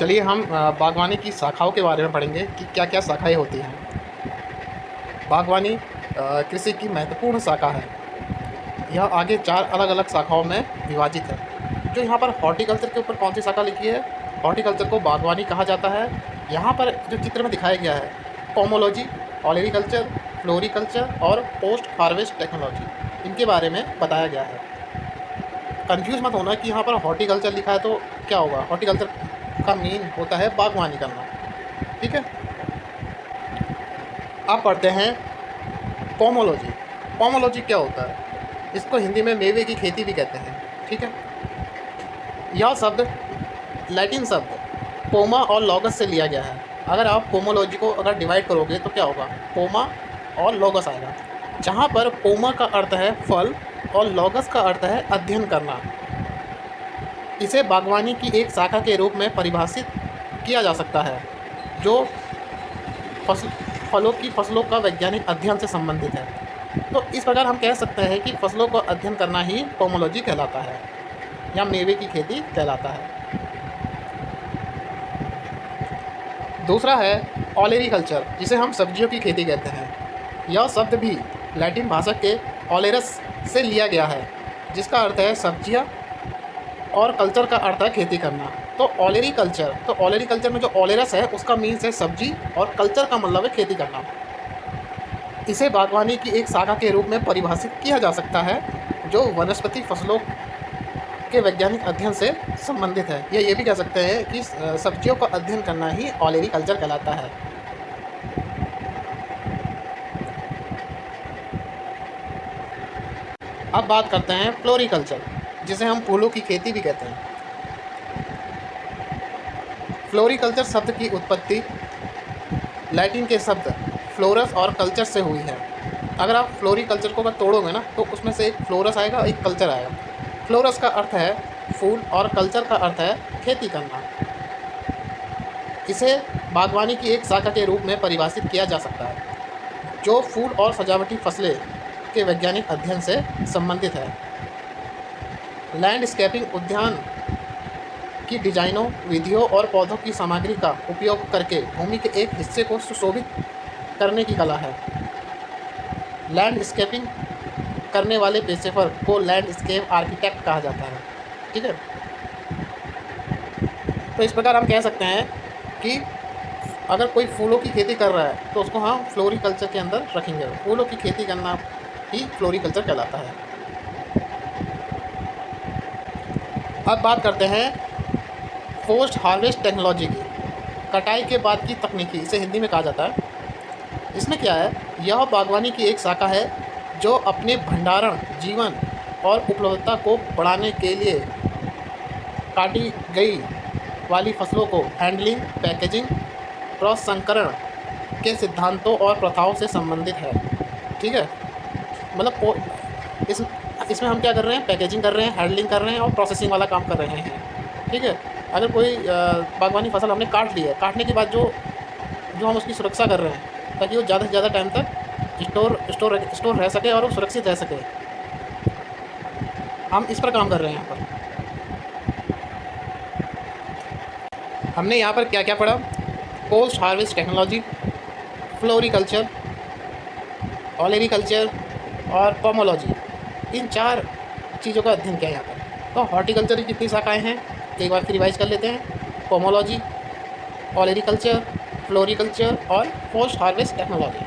चलिए हम बागवानी की शाखाओं के बारे में पढ़ेंगे कि क्या क्या शाखाएँ होती हैं। बागवानी कृषि की महत्वपूर्ण शाखा है। यह आगे 4 अलग-अलग शाखाओं में विभाजित है। जो यहाँ पर हॉर्टिकल्चर के ऊपर कौन सी शाखा लिखी है, हॉर्टिकल्चर को बागवानी कहा जाता है। यहाँ पर जो चित्र में दिखाया गया है, पोमोलॉजी, ओलेरीकल्चर, फ्लोरीकल्चर और पोस्ट हार्वेस्ट टेक्नोलॉजी, इनके बारे में बताया गया है। कन्फ्यूज़ मत होना कि यहाँ पर हॉर्टिकल्चर लिखा है तो क्या होगा। हॉर्टिकल्चर का मीन होता है बागवानी करना, ठीक है। अब पढ़ते हैं पोमोलॉजी। पोमोलॉजी क्या होता है? इसको हिंदी में मेवे की खेती भी कहते हैं, ठीक है। यह शब्द लैटिन शब्द पोमा और लॉगस से लिया गया है। अगर आप पोमोलॉजी को अगर डिवाइड करोगे तो क्या होगा, पोमा और लॉगस आएगा, जहाँ पर पोमा का अर्थ है फल और लॉगस का अर्थ है अध्ययन करना। इसे बागवानी की एक शाखा के रूप में परिभाषित किया जा सकता है, जो फसलों का वैज्ञानिक अध्ययन से संबंधित है। तो इस प्रकार हम कह सकते हैं कि फसलों का अध्ययन करना ही पोमोलॉजी कहलाता है या मेवे की खेती कहलाता है। दूसरा है ओलेरीकल्चर, जिसे हम सब्जियों की खेती कहते हैं। यह शब्द भी लैटिन भाषा के ओलेरस से लिया गया है, जिसका अर्थ है सब्जियां और कल्चर का अर्थ है खेती करना। तो ओलेरीकल्चर में जो ओलेरस है उसका मीन्स है सब्जी और कल्चर का मतलब है खेती करना। इसे बागवानी की एक शाखा के रूप में परिभाषित किया जा सकता है, जो वनस्पति फसलों के वैज्ञानिक अध्ययन से संबंधित है। या ये भी कह सकते हैं कि सब्जियों का अध्ययन करना ही ओलेरीकल्चर कहलाता है। अब बात करते हैं फ्लोरीकल्चर, जिसे हम फूलों की खेती भी कहते हैं। फ्लोरीकल्चर शब्द की उत्पत्ति लैटिन के शब्द फ्लोरस और कल्चर से हुई है। अगर आप फ्लोरीकल्चर को अगर तोड़ोगे ना तो उसमें से एक फ्लोरस आएगा, एक कल्चर आएगा। फ्लोरस का अर्थ है फूल और कल्चर का अर्थ है खेती करना। इसे बागवानी की एक शाखा के रूप में परिभाषित किया जा सकता है, जो फूल और सजावटी फसलें के वैज्ञानिक अध्ययन से संबंधित है। लैंडस्केपिंग उद्यान की डिजाइनों, विधियों और पौधों की सामग्री का उपयोग करके भूमि के एक हिस्से को सुशोभित करने की कला है। लैंडस्केपिंग करने वाले पेशेवर को लैंडस्केप आर्किटेक्ट कहा जाता है, ठीक है। तो इस प्रकार हम कह सकते हैं कि अगर कोई फूलों की खेती कर रहा है तो उसको हम फ्लोरीकल्चर के अंदर रखेंगे। फूलों की खेती करना ही फ्लोरीकल्चर कहलाता है। अब बात करते हैं पोस्ट हार्वेस्ट टेक्नोलॉजी की, कटाई के बाद की तकनीकी, इसे हिंदी में कहा जाता है। इसमें क्या है, यह बागवानी की एक शाखा है जो अपने भंडारण, जीवन और उपलब्धता को बढ़ाने के लिए काटी गई वाली फसलों को हैंडलिंग, पैकेजिंग, प्रसंस्करण के सिद्धांतों और प्रथाओं से संबंधित है, ठीक है। मतलब इसमें हम क्या कर रहे हैं, पैकेजिंग कर रहे हैं, हैंडलिंग कर रहे हैं और प्रोसेसिंग वाला काम कर रहे हैं, ठीक है। अगर कोई बागवानी फसल हमने काट ली है, काटने के बाद जो हम उसकी सुरक्षा कर रहे हैं ताकि वो ज़्यादा से ज़्यादा टाइम तक स्टोर रह सके और वो सुरक्षित रह सके, हम इस पर काम कर रहे हैं। यहाँ पर हमने यहाँ पर क्या क्या पढ़ा, post harvest technology, floriculture, olericulture और पोमोलॉजी, इन 4 चीज़ों का अध्ययन किया यहाँ पर। तो हॉर्टिकल्चर की कितनी शाखाएँ हैं एक बार फिर रिवाइज कर लेते हैं, पोमोलॉजी, ओलेरीकल्चर, फ्लोरीकल्चर और पोस्ट हार्वेस्ट टेक्नोलॉजी।